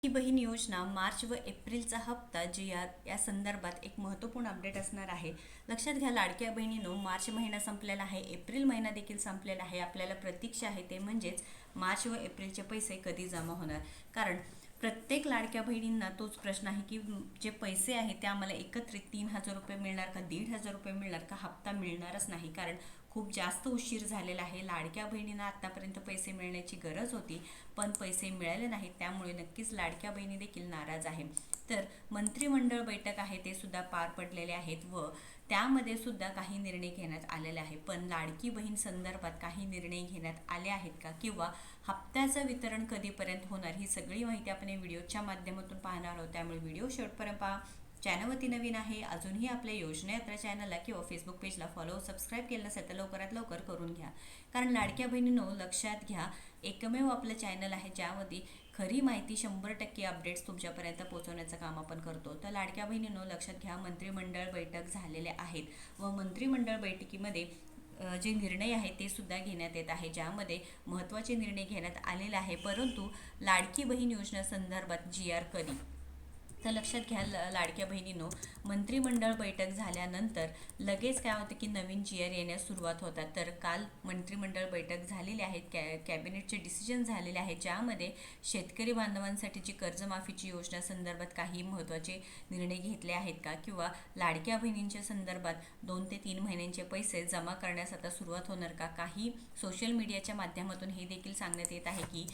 बहीण योजना मार्च व एप्रिलचा हप्ता जी या संदर्भात एक महत्त्वपूर्ण अपडेट असणार आहे। लक्षात घ्या, लाडक्या बहिणींनो, मार्च महिना संपलेला आहे, एप्रिल महिना देखील संपलेला आहे। आपल्याला प्रतीक्षा आहे ते म्हणजेच मार्च व एप्रिलचे पैसे कधी जमा होणार। कारण प्रत्येक लाडक्या बहिणींना तोच प्रश्न आहे की जे पैसे आहेत ते आम्हाला एकत्रित 3,000 रुपये मिळणार का, 1,500 रुपये मिळणार का, हप्ता मिळणारच नाही। कारण खूप जास्त उशीर झालेला आहे। लाडक्या बहिणींना आतापर्यंत पैसे मिळण्याची गरज होती, पण पैसे मिळाले नाहीत, त्यामुळे नक्कीच लाडक्या बहिणी देखील नाराज आहे। तर मंत्रिमंडळ बैठक आहे ते सुद्धा पार पडलेले आहेत व त्यामध्ये सुद्धा काही निर्णय घेण्यात आलेले आहे। पण लाडकी बहीण संदर्भात काही निर्णय घेण्यात आले आहेत का, किंवा हप्त्याचं वितरण कधीपर्यंत होणार, ही सगळी माहिती आपण व्हिडिओच्या माध्यमातून पाहणार आहोत। त्यामुळे व्हिडिओ शेवटपर्यंत पहा। चॅनलवरती नवीन आहे, अजूनही आपल्या योजना यात्रा चॅनलला किंवा फेसबुक पेजला फॉलो सबस्क्राईब केलं नसेल तर लवकरात लवकर करून घ्या। कारण लाडक्या बहिणींनो, लक्षात घ्या, एकमेव आपलं चॅनल आहे ज्यामध्ये खरी माहिती 100% अपडेट्स तुमच्यापर्यंत पोहोचवण्याचं काम आपण करतो। तर लाडक्या बहिणींनो, लक्षात घ्या, मंत्रिमंडळ बैठक झालेले आहेत व मंत्रिमंडळ बैठकीमध्ये जे निर्णय आहेत ते सुद्धा घेण्यात येत आहे, ज्यामध्ये महत्त्वाचे निर्णय घेण्यात आलेले आहे। परंतु लाडकी बहीण योजना संदर्भात GR कधी, तर लक्षात घ्या लाडक्या बहिणींनो, मंत्रिमंडळ बैठक झाल्यानंतर लगेच काय होतं की नवीन GR येण्यास सुरुवात होतात। तर काल मंत्रिमंडळ बैठक झालेली आहे, कॅबिनेटचे डिसिजन झालेले आहेत, ज्यामध्ये शेतकरी बांधवांसाठीची कर्जमाफीची योजना संदर्भात काही महत्त्वाचे निर्णय घेतले आहेत का, किंवा लाडक्या बहिणींच्या संदर्भात 2 ते 3 महिन्यांचे पैसे जमा करण्यास आता सुरुवात होणार का। काही सोशल मीडियाच्या माध्यमातून हे देखील सांगण्यात येत आहे की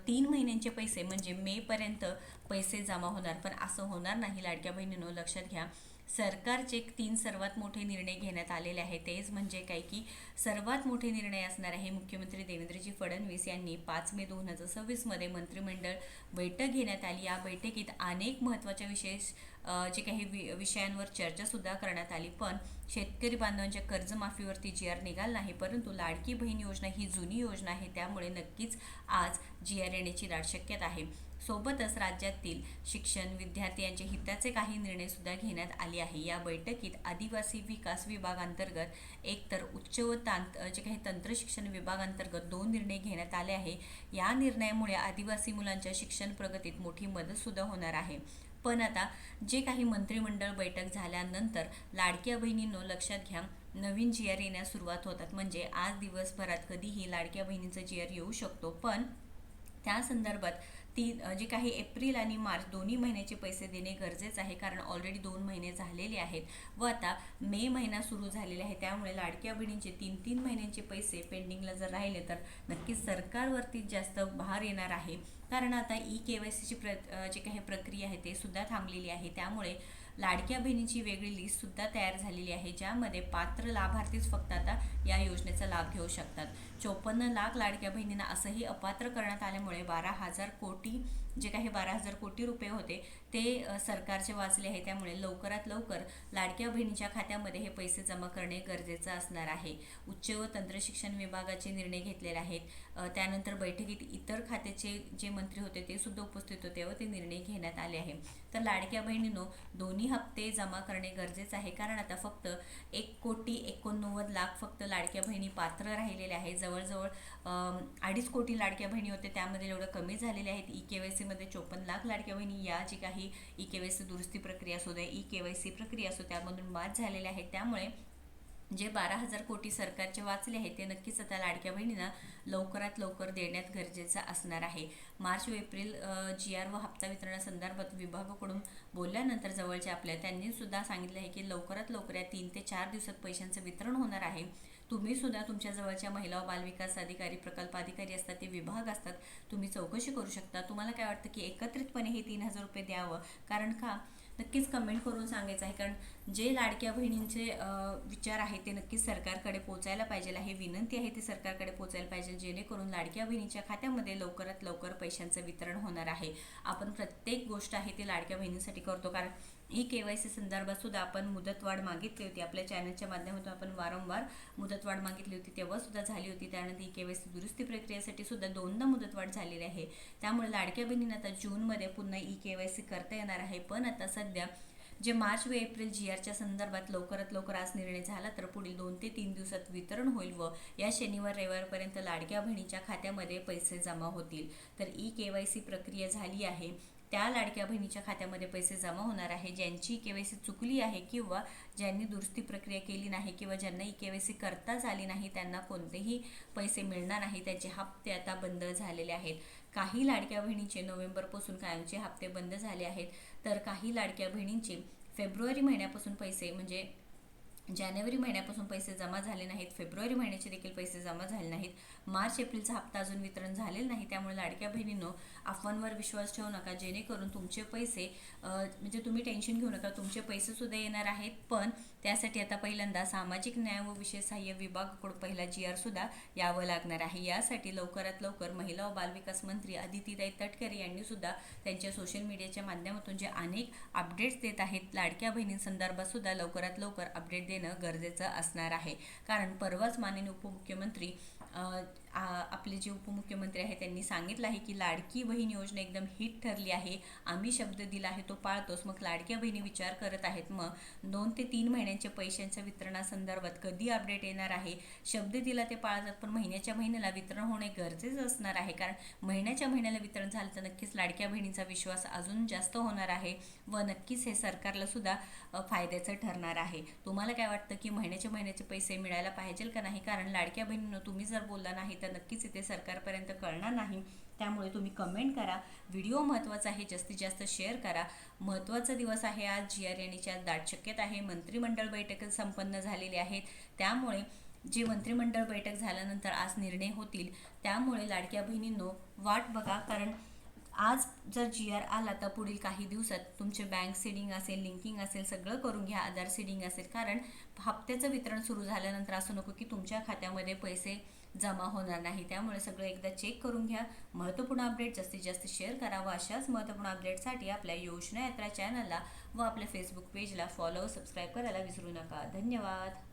3 महिन्यांचे पैसे म्हणजे मेपर्यंत पैसे जमा होणार, पण असं होणार नाही। लाडक्या बहिणींनो, लक्षात घ्या, सरकारचे 3 सर्वात मोठे निर्णय घेण्यात आलेले आहेत। तेच म्हणजे काय की सर्वात मोठे निर्णय असणार आहे, मुख्यमंत्री देवेंद्रजी फडणवीस यांनी 5 मे 2026 मध्ये मंत्रिमंडळ बैठक घेण्यात आली। या बैठकीत अनेक महत्त्वाच्या जे काही विषयांवर चर्चा सुद्धा करण्यात आली, पण शेतकरी बांधवांच्या कर्जमाफीवरती GR निघाला नाही। परंतु लाडकी बहीण योजना ही जुनी योजना आहे, त्यामुळे नक्कीच आज GR येण्याची दाट शक्यता आहे। सोबतच राज्यातील शिक्षण विद्यार्थी यांच्या हिताचे काही निर्णय सुद्धा घेण्यात आले आहे। या बैठकीत आदिवासी विकास विभागांतर्गत एकतर उच्च व जे काही तंत्र शिक्षण विभागांतर्गत 2 निर्णय घेण्यात आले आहे। या निर्णयामुळे आदिवासी मुलांच्या शिक्षण प्रगतीत मोठी मदत सुद्धा होणार आहे। पण आता जे काही मंत्रिमंडळ बैठक झाल्यानंतर लाडक्या बहिणींनो, लक्षात घ्या, नवीन GR येण्यास सुरुवात होतात। म्हणजे आज दिवसभरात कधीही लाडक्या बहिणींचा GR येऊ शकतो, पण त्या संदर्भात जे काही एप्रिल आणि मार्च दोन्ही महिन्याचे पैसे देणे गरजेचे आहे। कारण ऑलरेडी 2 महिने झालेले आहेत व आता मे महिना सुरू झालेला आहे, त्यामुळे लाडक्या बहिणींचे 3-3 महिन्यांचे पैसे पेंडिंगला जर राहिले तर नक्कीच सरकारवरती जास्त भार येणार आहे। कारण आता KYCची जे काही प्रक्रिया आहे ते सुद्धा थांबलेली आहे, त्यामुळे लाडक्या बहिणींची वेगळी लिस्ट सुद्धा तयार झालेली आहे, ज्यामध्ये पात्र लाभार्थीच फक्त आता या योजनेचा लाभ घेऊ शकतात। 54 लाख लाडक्या बहिणींना असंही अपात्र करण्यात आल्यामुळे 12,000 कोटी जे काही 12,000 कोटी रुपये होते ते सरकारचे वाचले आहे। त्यामुळे लवकरात लवकर लाडक्या बहिणीच्या खात्यामध्ये हे पैसे जमा करणे गरजेचं असणार आहे। उच्च व तंत्र शिक्षण विभागाचे निर्णय घेतलेले आहेत। त्यानंतर बैठकीत इतर खात्याचे जे मंत्री होते ते सुद्धा उपस्थित होते व ते निर्णय घेण्यात आले आहे। तर लाडक्या बहिणींनो, दोन्ही हप्ते जमा करणे गरजेचं आहे, कारण आता फक्त 1,89,00,000 फक्त लाडक्या बहिणी पात्र राहिलेल्या आहेत। जवळजवळ 2.5 कोटी लाडक्या बहिणी होते, त्यामध्ये एवढं कमी झालेले आहेत। KYC मध्ये 54 लाख लाडक्या बहिणी या जी काही KYC दुरुस्ती प्रक्रिया असू द्या, KYC प्रक्रिया असो, त्यामधून बाद झालेल्या आहेत। त्यामुळे जे 12,000 कोटी सरकारचे वाचले आहेत ते नक्कीच आता लाडक्या बहिणींना लवकरात लवकर देण्यात गरजेचं असणार आहे। मार्च व एप्रिल GR व हप्ता वितरणासंदर्भात विभागाकडून बोलल्यानंतर जवळच्या त्यांनी सुद्धा सांगितलं आहे की लवकरात लवकर या 3 ते 4 दिवसात पैशांचं वितरण होणार आहे। तुम्ही सुद्धा तुमच्या जवळच्या महिला व बालविकास अधिकारी, प्रकल्प अधिकारी असतात, ते विभाग असतात, तुम्ही चौकशी करू शकता। तुम्हाला काय वाटतं की एकत्रितपणे हे 3,000 रुपये द्यावं? कारण का, नक्कीच कमेंट करून सांगायचं आहे। कारण जे लाडक्या बहिणींचे विचार आहेत ते नक्कीच सरकारकडे पोहोचायला पाहिजे आहे, विनंती आहे ती सरकारकडे पोहोचायला पाहिजे, जेणेकरून लाडक्या बहिणीच्या खात्यामध्ये लवकरात लवकर पैशांचं वितरण होणार आहे। आपण प्रत्येक गोष्ट आहे ती लाडक्या बहिणींसाठी करतो, कारण KYC संदर्भात सुद्धा आपण मुदतवाढ मागितली होती। आपल्या चॅनलच्या माध्यमातून आपण वारंवार मुदतवाढ मागितली होती, तेव्हा सुद्धा झाली होती। त्यानंतर KYC दुरुस्ती प्रक्रियेसाठी सुद्धा 2दा मुदतवाढ झालेली आहे। त्यामुळे लाडक्या बहिणींना आता जूनमध्ये पुन्हा KYC करता येणार आहे। पण आता सध्या जे मार्च व एप्रिल GRच्या संदर्भात लवकरात लवकर आज निर्णय झाला तर पुढील 2 ते 3 दिवसात वितरण होईल व या शनिवार रविवारपर्यंत लाडक्या बहिणीच्या खात्यामध्ये पैसे जमा होतील। तर KYC प्रक्रिया झाली आहे, त्या लाडक्या बहिणीच्या खात्यामध्ये पैसे जमा होणार आहे. ज्यांची KYC चुकली आहे किंवा ज्यांनी दुरुस्ती प्रक्रिया केली नाही किंवा ज्यांना KYC करताच आली नाही त्यांना कोणतेही पैसे मिळणार नाही. त्याचे हप्ते आता बंद झालेले आहेत. काही लाडक्या बहिणींचे नोव्हेंबरपासून कायमचे हप्ते बंद झाले आहेत, तर काही लाडक्या बहिणींचे फेब्रुवारी महिन्यापासून पैसे म्हणजे जानेवारी महिन्यापासून पैसे जमा झाले नाहीत, फेब्रुवारी महिन्याचे देखील पैसे जमा झाले नाहीत, मार्च एप्रिलचा हप्ता अजून वितरण झालेलं नाही. त्यामुळे लाडक्या बहिणींनो, अफवांवर विश्वास ठेवू नका, जेणेकरून तुमचे पैसे म्हणजे तुम्ही टेन्शन घेऊ नका, तुमचे पैसे सुद्धा येणार आहेत. पण त्यासाठी आता पहिल्यांदा सामाजिक न्याय व विशेष सहाय्य विभागाकडून पहिला GR सुद्धा यावं लागणार आहे. यासाठी लवकरात लवकर महिला व बालविकास मंत्री अदितीताई तटकरे यांनी सुद्धा त्यांच्या सोशल मीडियाच्या माध्यमातून जे अनेक अपडेट्स देत आहेत, लाडक्या बहिणींसंदर्भात सुद्धा लवकरात लवकर अपडेट देणं गरजेचं असणार आहे. कारण परवाच माननीय उपमुख्यमंत्री आपले जे उपमुख्यमंत्री आहेत त्यांनी सांगितलं आहे की लाडकी बहीण योजना एकदम हिट ठरली आहे, आम्ही शब्द दिला आहे तो पाळतोच. मग लाडक्या बहिणी विचार करत आहेत, मग 2 ते 3 महिन्यांच्या पैशांच्या वितरणासंदर्भात कधी अपडेट येणार आहे? शब्द दिला ते पाळतात, पण महिन्याच्या महिन्याला वितरण होणे गरजेचं असणार आहे. कारण महिन्याच्या महिन्याला वितरण झालं तर नक्कीच लाडक्या बहिणींचा विश्वास अजून जास्त होणार आहे व नक्कीच हे सरकारला सुद्धा फायद्याचं ठरणार आहे. तुम्हाला काय वाटतं की महिन्याच्या महिन्याचे पैसे मिळायला पाहिजे का नाही? कारण लाडक्या बहिणींनो, तुम्ही जर बोलला नाही तर नक्कीच इथे सरकारपर्यंत कळणार नाही. त्यामुळे तुम्ही कमेंट करा. व्हिडिओ महत्त्वाचा आहे, जास्तीत जास्त शेअर करा. महत्त्वाचा दिवस आहे आज. GR येण्याची आज दाट शक्यता आहे. मंत्रिमंडळ बैठक संपन्न झालेली आहेत, त्यामुळे जे मंत्रिमंडळ बैठक झाल्यानंतर आज निर्णय होतील. त्यामुळे लाडक्या बहिणींनो, वाट बघा. कारण आज जर GR आला तर पुढील काही दिवसात तुमचे बँक सीडिंग असेल, लिंकिंग असेल, सगळं करून घ्या. आधार सीडिंग असेल, कारण हप्त्याचं वितरण सुरू झाल्यानंतर असं नको की तुमच्या खात्यामध्ये पैसे जमा होणार नाही. त्यामुळे सगळं एकदा चेक करून घ्या. महत्त्वपूर्ण अपडेट जास्तीत जास्त शेअर करा व अशाच महत्त्वपूर्ण अपडेटसाठी आपल्या योजना यात्रा चॅनलला व आपल्या फेसबुक पेजला फॉलो व सबस्क्राईब करायला विसरू नका. धन्यवाद.